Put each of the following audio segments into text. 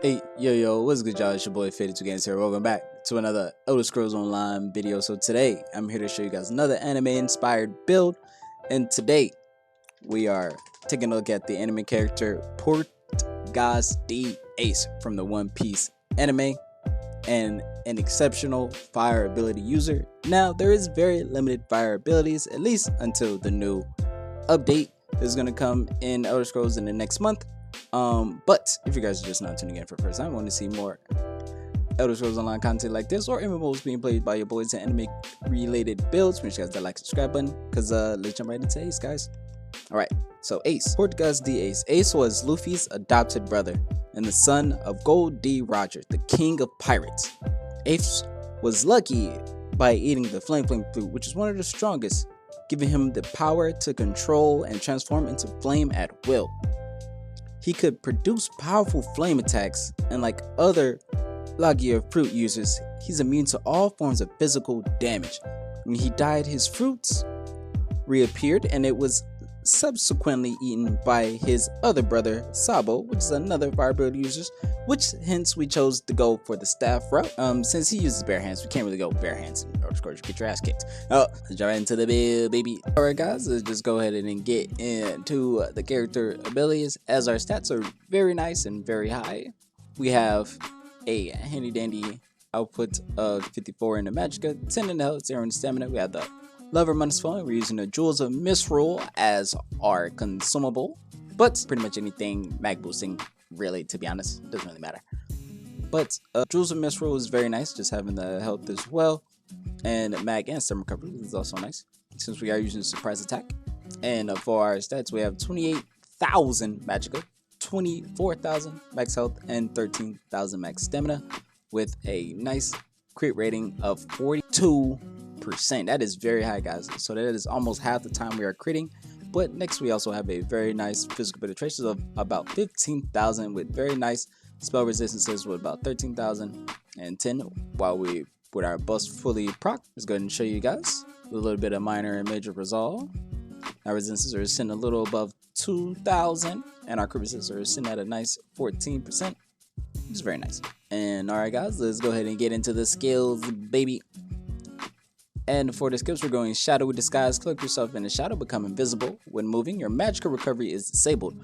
Hey, yo, what's good, y'all? It's your boy Faded 2 Games here. Welcome back to another Elder Scrolls Online video. So today, I'm here to show you guys another anime-inspired build. And today, we are taking a look at the anime character Portgas D Ace from the One Piece anime, and an exceptional fire ability user. Now, there is very limited fire abilities, at least until the new update is going to come in Elder Scrolls in the next month. But if you guys are just not tuning in for the first time, want to see more Elder Scrolls Online content like this, or MMOs being played by your boys and anime related builds, make sure you guys hit that like and subscribe button, because let's jump right into Ace, guys. Alright, so Ace, Portgas D Ace. Ace was Luffy's adopted brother and the son of Gold D Roger, the king of pirates. Ace was lucky by eating the flame fruit, which is one of the strongest, giving him the power to control and transform into flame at will. He could produce powerful flame attacks, and like other Logia fruit users, he's immune to all forms of physical damage. When he died, his fruits reappeared, and it was subsequently eaten by his other brother Sabo, which is another fire ability user, which hence we chose to go for the staff route. Since he uses bare hands, we can't really go bare hands in Elder Scrolls, get your ass kicked. Let's jump right into the build, baby. Alright guys, let's just go ahead and get into the character abilities, as our stats are very nice and very high. We have a handy dandy output of 54 in the Magicka, 10 in the health, 0 in the stamina. We have the Lover Money's Phone. We're using the Jewels of Misrule as our consumable, but pretty much anything mag boosting, really, to be honest, doesn't really matter. But Jewels of Misrule is very nice, just having the health as well, and mag and stem recovery is also nice, since we are using surprise attack. And for our stats, we have 28,000 Magicka, 24,000 max health, and 13,000 max stamina, with a nice crit rating of 42%. That is very high, guys, so that is almost half the time we are critting. But next, we also have a very nice physical penetration of about 15,000, with very nice spell resistances with about 13,010. While we with our bust fully proc, let's go ahead and show you guys a little bit of minor and major resolve. Our resistances are sitting a little above 2,000, and our crit resistances are sitting at a nice 14%, which is very nice. And alright guys, let's go ahead and get into the skills, baby. And for the skills, we're going Shadowy Disguise. Cloak yourself in a shadow, become invisible. When moving, your magical recovery is disabled.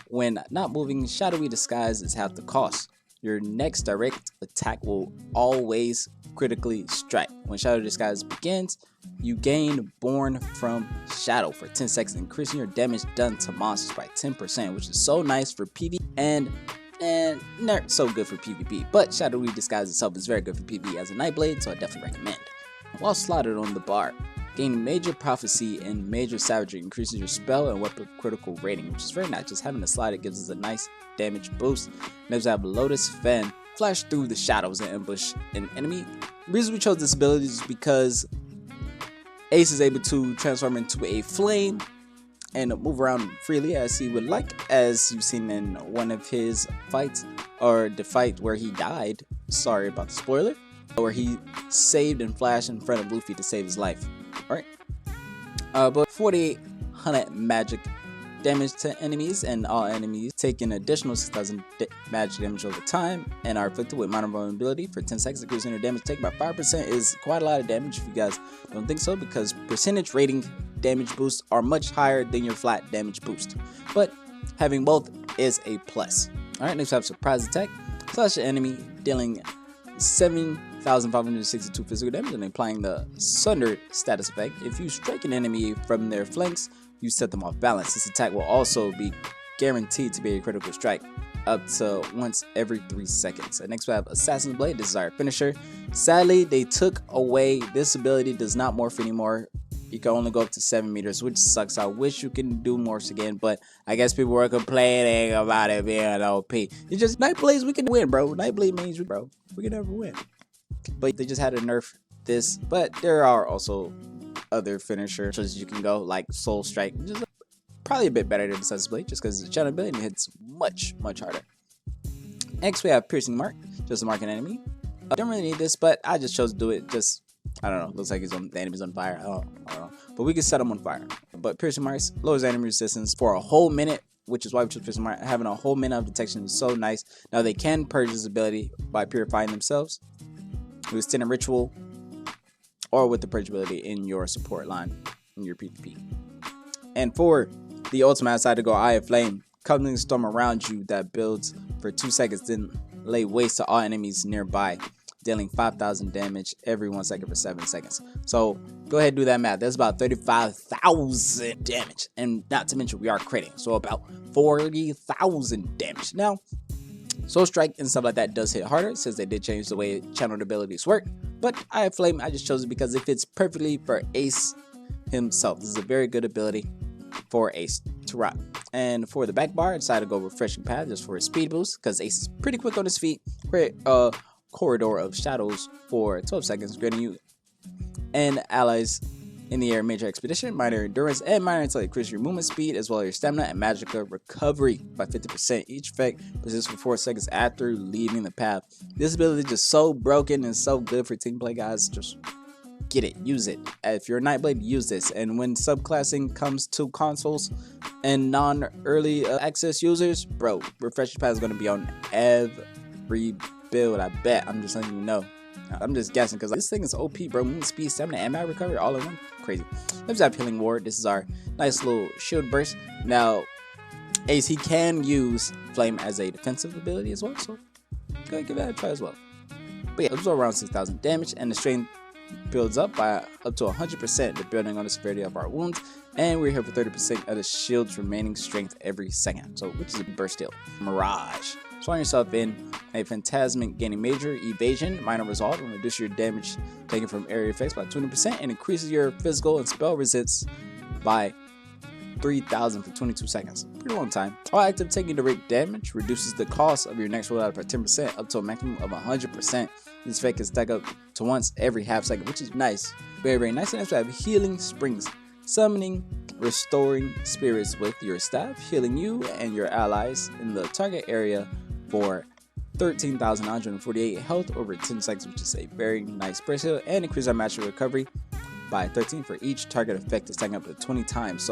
When not moving, Shadowy Disguise is half the cost. Your next direct attack will always critically strike. When Shadow Disguise begins, you gain Born from Shadow for 10 seconds, increasing your damage done to monsters by 10%, which is so nice for PvE and not so good for PvP. But Shadowy Disguise itself is very good for PvE as a Nightblade, so I definitely recommend. While slotted on the bar, gain Major Prophecy and Major Savagery, increases your spell and weapon critical rating, which is very nice. Just having the slide, it gives us a nice damage boost. Next, we have Lotus Fan, flash through the shadows and ambush an enemy. The reason we chose this ability is because Ace is able to transform into a flame and move around freely as he would like, as you've seen in one of his fights, or the fight where he died. Sorry about the spoiler. Where he saved and flashed in front of Luffy to save his life. Alright. But 4,800 magic damage to enemies, and all enemies take an additional 6,000 magic damage over time, and are afflicted with minor vulnerability for 10 seconds, increasing their damage taken by 5% is quite a lot of damage if you guys don't think so, because percentage rating damage boosts are much higher than your flat damage boost. But having both is a plus. Alright, next we have Surprise Attack. Slash the enemy, dealing 7,562 physical damage and applying the Sundered status effect. If you strike an enemy from their flanks, you set them off balance. This attack will also be guaranteed to be a critical strike up to once every 3 seconds. And next we have Assassin's Blade. This is our finisher. Sadly, they took away this ability, does not morph anymore. You can only go up to 7 meters, which sucks. I wish you can do morphs again, but I guess people were complaining about it being OP. It's just Nightblades, we can win, bro. Nightblade means, bro, we can never win. But they just had to nerf this. But there are also other finishers you can go, like Soul Strike, which is probably a bit better than Assassin's Blade, just because the channel ability hits much harder. Next, we have Piercing Mark, just to mark an enemy. I don't really need this, but I just chose to do it. Just, I don't know, looks like the enemy's on fire. I don't know, but we can set them on fire. But Piercing Marks lowers enemy resistance for a whole minute which is why we chose Prism. Having a whole mana of detection is so nice. Now they can purge this ability by purifying themselves with Extended Ritual or with the purge ability in your support line in your PvP. And for the ultimate, I decided to go Eye of Flame. Coming storm around you that builds for 2 seconds, then lay waste to all enemies nearby, dealing 5,000 damage every 1 second for 7 seconds. So go ahead and do that math. That's about 35,000 damage, and not to mention we are critting, so about 40,000 damage. Now, Soul Strike and stuff like that does hit harder since they did change the way channeled abilities work. But Eye of Flame, I just chose it because it fits perfectly for Ace himself. This is a very good ability for Ace to rock. And for the back bar, I decided to go Refreshing Path just for a speed boost because Ace is pretty quick on his feet. Create a Corridor of Shadows for 12 seconds, granting you and allies in the air major expedition, minor endurance, and minor until increase your movement speed as well as your stamina and magica recovery by 50%. Each effect persists for 4 seconds after leaving the path. This ability is just so broken and so good for team play, guys. Just get it, use it. If you're a Nightblade, use this. And when subclassing comes to consoles and non-early access users, bro, Refreshing Path is going to be on every build, I bet. I'm just letting you know. I'm just guessing because this thing is OP, bro. Movement speed, stamina, and mag recovery all in one. Crazy. Let's have Healing Ward. This is our nice little shield burst. Now, Ace, he can use Flame as a defensive ability as well, so go ahead, give that a try as well. But yeah, it was around 6,000 damage, and the strength builds up by up to 100%, depending on the severity of our wounds. And we're here for 30% of the shield's remaining strength every second, so which is a burst heal. Mirage. Spawn yourself in a Phantasmic, gaining major evasion, minor resolve, and reduce your damage taken from area effects by 20%, and increases your physical and spell resistance by 3,000 for 22 seconds. Pretty long time. All active taking direct damage reduces the cost of your next rollout by 10% up to a maximum of 100%. This effect can stack up to once every half second, which is nice. Very, very nice. And next we have Healing Springs. Summoning, restoring spirits with your staff, healing you and your allies in the target area for 13,948 health over 10 seconds, which is a very nice burst heal, and increase our magic recovery by 13 for each target effect, is stacking up to 20 times.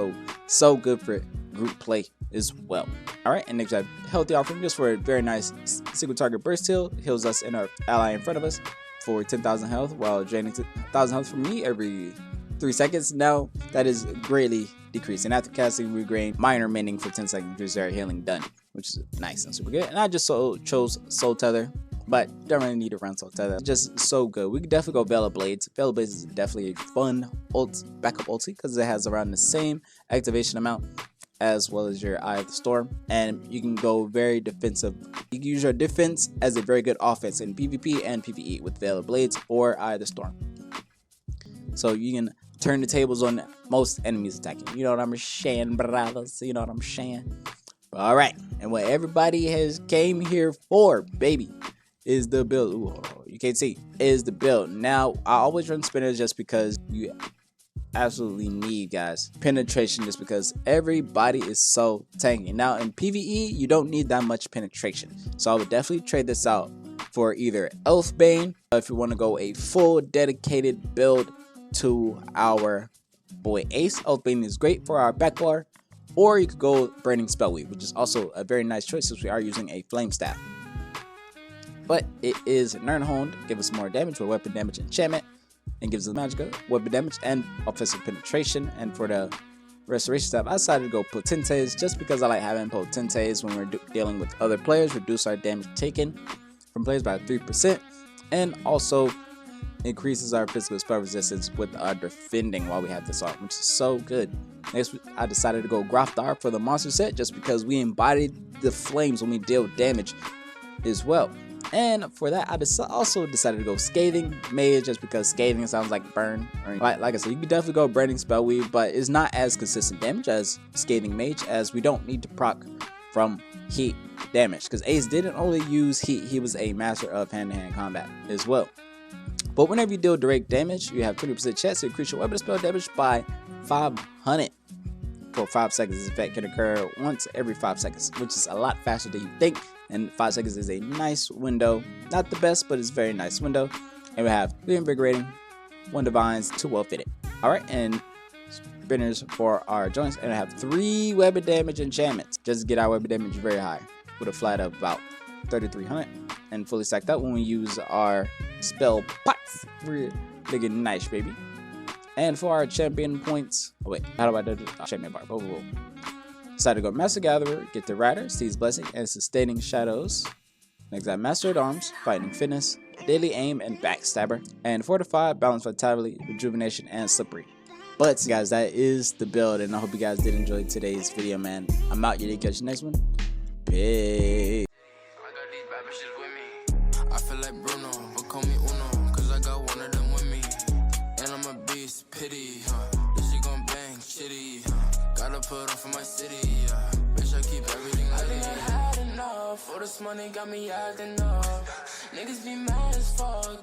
So good for group play as well. All right, and next we have Healthy Offering, just for a very nice single target burst heal. Heals us and our ally in front of us for 10,000 health while draining 1,000 health from me every 3 seconds. Now that is greatly decreased, and after casting we gain minor mending for 10 seconds with our healing done, which is nice and super good. And I just chose Soul Tether, but don't really need to run Soul Tether. Just so good. We could definitely go Veil of Blades. Veil of Blades is definitely a fun backup ulti because it has around the same activation amount as well as your Eye of the Storm, and you can go very defensive. You can use your defense as a very good offense in PvP and PvE with Veil of Blades or Eye of the Storm. So you can turn the tables on most enemies attacking. You know what I'm saying, brothers? You know what I'm saying? All right, and what everybody has came here for, baby, is the build. Ooh, you can't see. Is the build. Now, I always run spinners just because you absolutely need, guys, penetration, just because everybody is so tanky. Now, in PvE, you don't need that much penetration. So I would definitely trade this out for either Elfbane, if you want to go a full dedicated build to our boy Ace. Elfbane is great for our back bar, or you could go Burning Spellweave, which is also a very nice choice since we are using a Flame Staff. But it is Nirnhoned, give us more damage with weapon damage enchantment, and gives us magica, weapon damage, and offensive penetration. And for the Restoration Staff, I decided to go Potentes just because I like having Potentes when we're dealing with other players, reduce our damage taken from players by 3%, and also increases our physical spell resistance with our defending while we have this on, which is so good. Next, I decided to go Grafthar for the monster set just because we embodied the flames when we deal damage as well. And for that, I also decided to go Scathing Mage just because Scathing sounds like burn. Like I said, you can definitely go Burning Spellweave, but it's not as consistent damage as Scathing Mage, as we don't need to proc from heat damage, because Ace didn't only use heat, he was a master of hand-to-hand combat as well. But whenever you deal direct damage, you have 20% chance to increase your weapon spell damage by 500 for 5 seconds. This effect can occur once every 5 seconds, which is a lot faster than you think. And 5 seconds is a nice window. Not the best, but it's a very nice window. And we have 3 Invigorating, 1 Divines, 2 Well Fitted. Alright, and spinners for our joints, and I have 3 weapon damage enchantments just to get our weapon damage very high with a flat of about 3,300 and fully stacked up. When we use our spell pots, we're looking nice, baby. And for our champion points, oh wait, how do I do the champion bar? Oh. Decided to go Master Gatherer, get the Rider, Seize Blessing, and Sustaining Shadows. Next I have Master at Arms, Fighting Fitness, Daily Aim, and Backstabber. And Fortify, Balance Vitality, Rejuvenation, and Slippery. But guys, that is the build, and I hope you guys did enjoy today's video, man. I'm out. You did catch the next one. Peace. I feel like Bruno, but call me Uno, cause I got one of them with me. And I'm a beast, pity, this shit gon' bang, shitty, gotta put on for my city, bitch, I keep everything I think I had enough, all this money got me acting up. Niggas be mad as fuck,